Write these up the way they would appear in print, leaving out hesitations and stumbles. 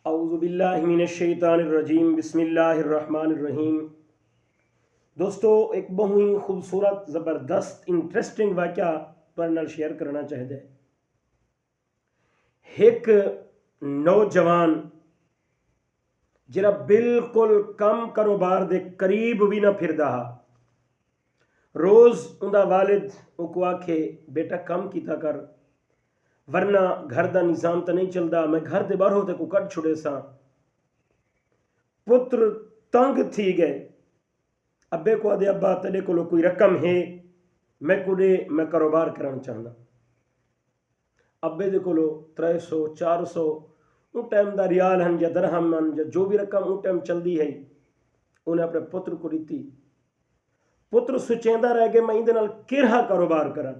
اعوذ باللہ من الشیطان الرجیم بسم اللہ الرحمن الرحیم۔ دوستو ایک بہت ہی خوبصورت زبردست انٹرسٹنگ واقعہ پر نال شیئر کرنا چاہتے ہیں۔ ایک نوجوان جرا بالکل کم کاروبار دے قریب بھی نہ پھردا ہا، روز اوندا والد کو آکھے بیٹا کم کیتا کر ورنہ گھر دا نظام تو نہیں چلدا، میں گھر دے باہر ہوتے کو کٹ چھڑے سا۔ پتر تنگ تھی گئے، ابے کو آدھے ابا تیرے کو کوئی رقم ہے میں کو دے، میں کاروبار کرنا چاہنا۔ ابے دے کو 300 400 ان ٹائم دا ریال ہن یا درہم ہن یا جو بھی رقم ان ٹائم چل دی ہے انہیں اپنے پتر کو دیتی۔ پتر سوچیندہ رہ گئے میں اندے نال کیڑا کاروبار کرا۔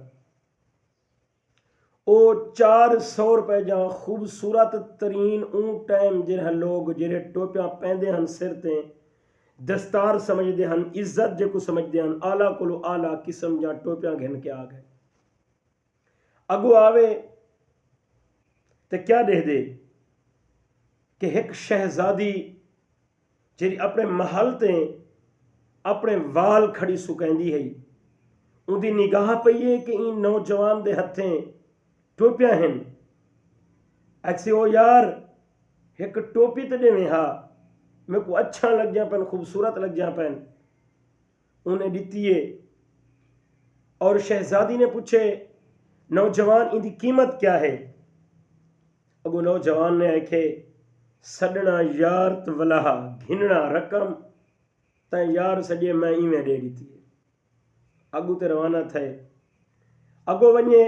او 400 روپے جہاں خوبصورت ترین اون ٹائم جہاں لوگ جہاں ٹوپیاں پہندے ہن سر تے دستار سمجھدے ہن، عزت جے کو سمجھدے ہن، آلہ کولو آلہ قسم جہاں ٹوپیاں گھن کے آ گئے۔ اگو آوے تے کیا دے دے کہ ایک شہزادی جی اپنے محل تے اپنے وال کھڑی سکیندی ہے، ان دی نگاہ پئیے کہ ان نوجوان دے ہتھیں ٹوپیاں ہیں۔ ایکسی او یار ایک ٹوپی تے دیویں ہا، میں کو اچھا لگ جا پین، خوبصورت لگ جا پین، انہیں دیتی ہے۔ اور شہزادی نے پوچھے نوجوان ان دی قیمت کیا ہے؟ اگو نوجوان نے آکھے سڈنا یار تو ولاہا گھننا رقم تائیں یار سجے میں ایویں دے دیتی ہے۔ اگو تے روانہ تھے، اگو ونجے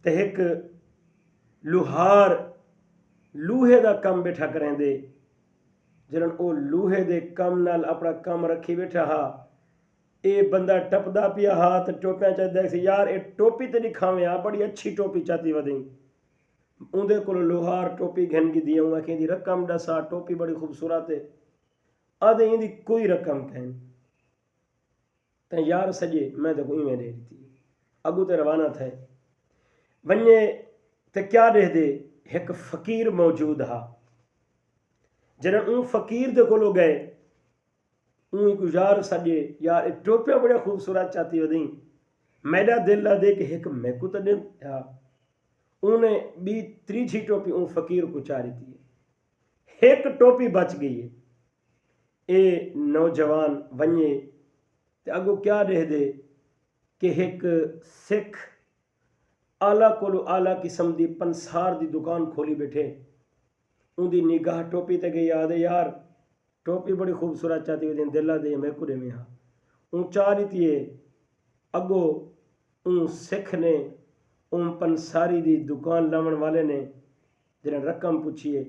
تے ایک لوہار لوہے دا کم بیٹھا کریں دے، جنہاں او لوہے دے کم نال اپنا کم رکھی بیٹھا ہا۔ اے بندہ ٹپدا پیا ہا تے ٹوپیاں چاہتا ہے یار اے ٹوپی تے دکھاویں آ، بڑی اچھی ٹوپی چاہتی ودیں۔ اندے کو لوہار ٹوپی گھن کی دیا ہوں کہ دی رقم دسا، ٹوپی بڑی خوبصورت ہے۔ آدھے ان دی کوئی رقم کہیں تے یار سجے میں تے کوئی میں دے دیتی۔ اگو تے روانہ تھے، ونجے تے کیا دے دے ایک فقیر موجود ہا، جنہاں اون فقیر دے کولو گئے، اون کو یار سجے یار اے ٹوپیاں بڑی خوبصورت چاہتی ودیں، میرا دل لا دے کہ ایک میں کو تے دے۔ انہیں بھی تریجھی ٹوپی اون فقیر کو چاری تھی، ایک ٹوپی بچ گئی ہے۔ اے نوجوان ونجے تے اگو کیا دے دے کہ ایک سکھ آلہ کولو آلہ قسم دی پنسار دی دکان کھولی بیٹھے، ان دی نگاہ ٹوپی تے گئی، آدھے یار ٹوپی بڑی خوبصورت چاہتی ہوئی دن دلہ دے میں کو دے میں ہاں۔ ان چاری تھی ہے، اگو ان سکھ نے ان پنساری دی دکان لاون والے نے جنہیں رقم پوچھئے،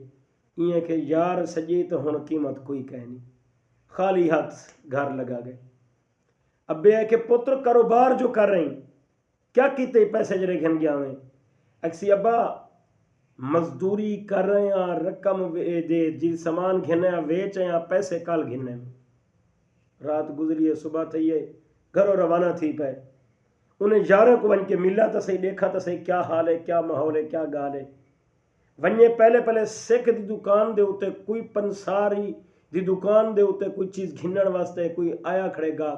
یہ کہ یار سجی تو ہن قیمت کوئی کہہ نہیں، خالی ہاتھ گھر لگا گئے۔ ابے ہے کہ پتر کاروبار جو کر رہے ہیں کیا کیتے پیسے جڑے گھن گیا میں؟ اکسی ابا مزدوری کر رہے ہیں، رقم دے جی سامان گھنے ویچ رہے ہیں، پیسے کال گھنے میں۔ رات گزری ہے، صبح تھی ہے، گھروں روانہ تھی پہ، انہیں یاروں کو بن کے ملا تو صحیح، دیکھا تو صحیح کیا حال ہے، کیا ماحول ہے، کیا گال ہے۔ ونجے پہلے سکھ دی دکان دے ہوتے کوئی پنساری دی دکان دے ہوتے کوئی چیز گھنن واسطے کوئی آیا کھڑے گا،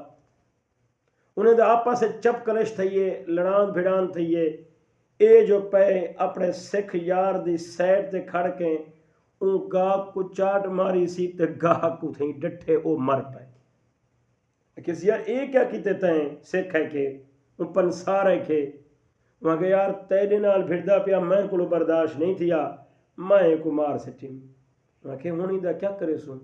انہیں دے آپا سے چپ کلش تھئیے، لڑان بھڑان تھئیے۔ اے جو پہ اپنے سکھ یار دی سیٹ تے کھڑ کے ان گاہ کو چاٹ ماری سی تے گاہ کو تھیں ڈٹھے او مر پائے۔ کسی یار اے کیا کیتے تھیں سکھ ہے کہ ان پنسار ہے کہ وہاں کہ یار تیرے نال بھڑدا پیا میں کو برداشت نہیں تھیا، میں کو مار سٹی۔ وہاں کہ ہونی دا کیا کرے سن،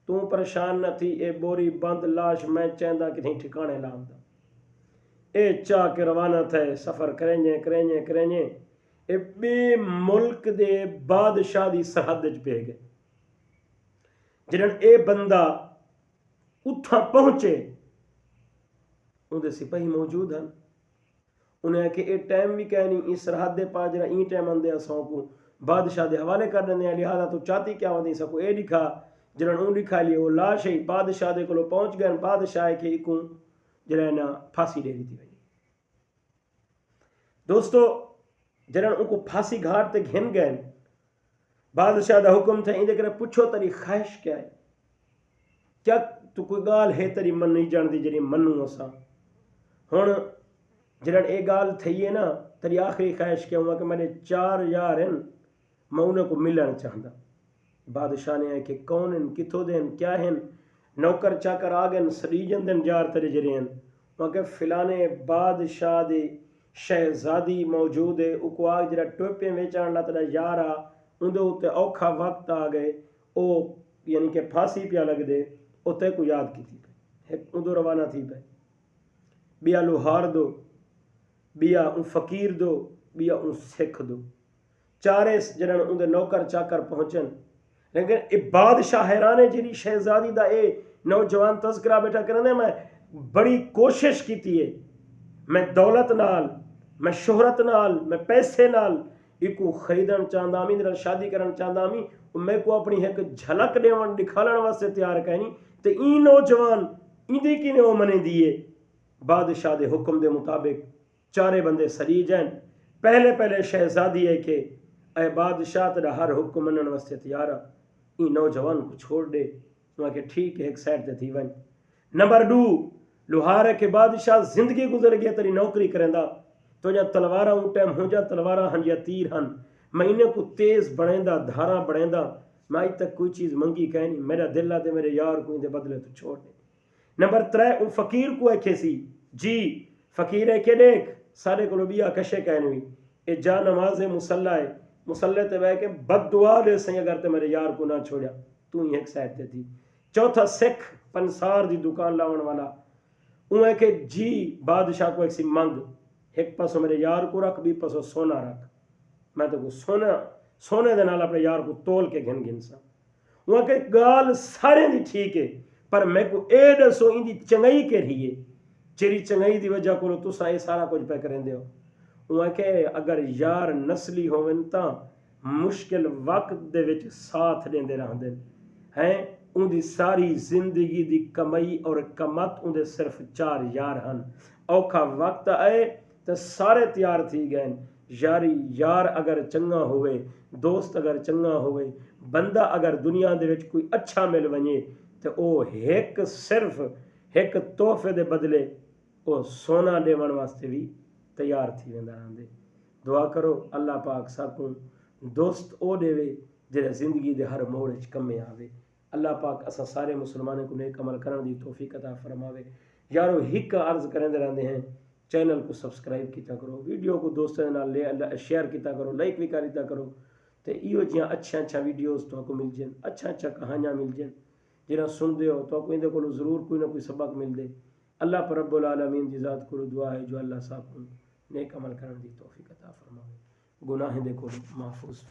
تو پریشان نہ تھی، اے بوری بند لاش میں چاہندہ کہ نہیں ٹھکانے لام دا۔ اے چاہ کے روانہ تھے، سفر کریں اے بے ملک دے بادشاہ دی سرحد وچ پہ گئے۔ جنہاں اے بندہ اتھا پہنچے ان دے سپاہی موجود ہیں، انہیں کہ اے ٹائم بھی کہہ نہیں، اس سرحد دے پاس جنہاں این ٹائم اندے اساں کو بادشاہ دے حوالے کر دیں، لہذا تو چاہتی کیا ہو نہیں سکو۔ اے لکھا جنہاں اون لکھا لیے وہ لاش ہے بادشاہ دے کلو پہنچ گئے، بادشاہ ہے کہ ایکوں جنہاں نا پھانسی دے دیتی ہوئی۔ دوستو جنہاں ان کو پھانسی گھاٹ تے گھن گئے، بادشاہ دا حکم تھا اندے کرے پوچھو تری خواہش کیا ہے، کیا تو کوئی گال ہے تری من نہیں جان دی جڑی منوں اساں ہن جڑن اے گال تھئی ہے نا تری آخری خواہش کیا ہوا کہ میرے 4 یار ہیں میں انہیں کو ملن چاہتا۔ بادشاہ نے کہ کون ہیں کتھوں دے ہیں کیا ہیں، نوکر چاکر آگن سڑی جندن جار تیرے جڑے ہیں، وہاں کہ فلانے بادشاہ دی شہزادی موجود ہے، اکو آگ جڑا ٹوپیں ویچان لا تیرا یارا اندے ہوتے اوکھا وقت آ گئے او یعنی کہ پھانسی پیا لگ دے او تے کو یاد کی تھی پہ اندو روانہ تھی پہ بیا لوہار دو، بیا ان فقیر دو، بیا ان سکھ دو، چارے جنہاں اندے نوکر چاکر پہنچن، لیکن اے بادشاہ حیرانے جیری شہزادی دا اے نوجوان تذکرہ بیٹھا کرنے میں بڑی کوشش کیتی ہے، میں دولت نال، میں شہرت نال، میں پیسے نال ایکو خریدن چاہتا ہمیں میرا شادی کرن چاہتا ہمیں میں کو اپنی ایک جھلک دیون دکھالن واسطے تیار کہنی تے این نوجوان ایندی کی نے وہ منے دیے۔ بادشاہ دے حکم دے مطابق چارے بندے سری جائیں، پہلے شہزادی ہے کہ اے بادشاہ تیرا ہر حکم منن واسطے تیار ہے، این نوجوان کو چھوڑ دے، وہاں کہ ٹھیک ہے ایک سائڈ تے تھی ون۔ نمبر 2 لوہار ہے کہ بادشاہ زندگی گزر گیا تیری نوکری کریں دا تو جا تلوارہ اون ٹائم ہو جا تلوارہ ہن یا تیر ہن مہینے کو تیز بڑھیں دا دھارا بڑھیں دا میں آج تک کوئی چیز منگی کہیں نہیں، میرا دل آتے میرے یار کو دے بدلے تو چھوڑ دے۔ نمبر 3 اون فقیر کو ایکھے سی جی فقیر ہے کہ دیکھ سارے کو لبیا کشے کہنے ہوئی اے جا نماز مصلح ہے مصلح تے بہ کے بد دعا دے سیں اگر تے میرے یار کو نہ چھوڑیا تو ہی ایک سائڈ تے تھی۔ چوتھا سکھ پنسار دی دکان لاؤن والا اون ہے کہ جی بادشاہ کو ایک سی منگ ایک پاسو میرے یار کو رکھ بھی پاسو سونا رکھ میں تو کو سونے دے نال اپنے یار کو تول کے گھن سا وہاں کہ گال سارے دی ٹھیک ہے پر میں کو اے دسو ان دی چنگائی کے رہی ہے چیری چنگائی دی وجہ کو تو سا یہ سارا کچھ پہ کریں دے ہو وہاں کہ اگر یار نسلی ہوئن تا مشکل وقت دے وچ ساتھ دیں دے رہاں دیں ہیں ان دی ساری زندگی دی کمائی اور کمت ان دے صرف 4 یار ہن اوکھا وقت آئے تو سارے تیار تھی گئے یاری یار اگر چنگا ہوئے دوست اگر چنگا ہوئے بندہ اگر دنیا دے وچ کوئی اچھا مل ونجے تو او ایک صرف ایک تحفے دے بدلے او سونا دیون واسطے بھی تیار تھی ویندا رہندے۔ دعا کرو اللہ پاک ساکوں دوست او دے وے جڑا زندگی دے ہر موڑ وچ کمے آوے۔ اللہ پاک اسا سارے مسلمانوں کو نیک عمل کرن دی توفیق عطا فرماوے۔ یارو ہک عرض کرندے رہندے ہیں چینل کو سبسکرائب کیتا کرو ویڈیو کو دوستوں نال شیئر کیتا کرو لائک بھی کریتا کرو تے ایو جیاں اچھا ویڈیوز تو کو مل جن اچھا کہانیاں مل جن جنہاں سن دے ہو تو کو اندے کو ضرور کوئی نہ کوئی سبق مل دے۔ اللہ پر رب العالمین دی ذات کو دعا ہے جو اللہ صاحب کو نیک عمل کرن دی توفیق عطا فرماوے گناہ دے کو محفوظ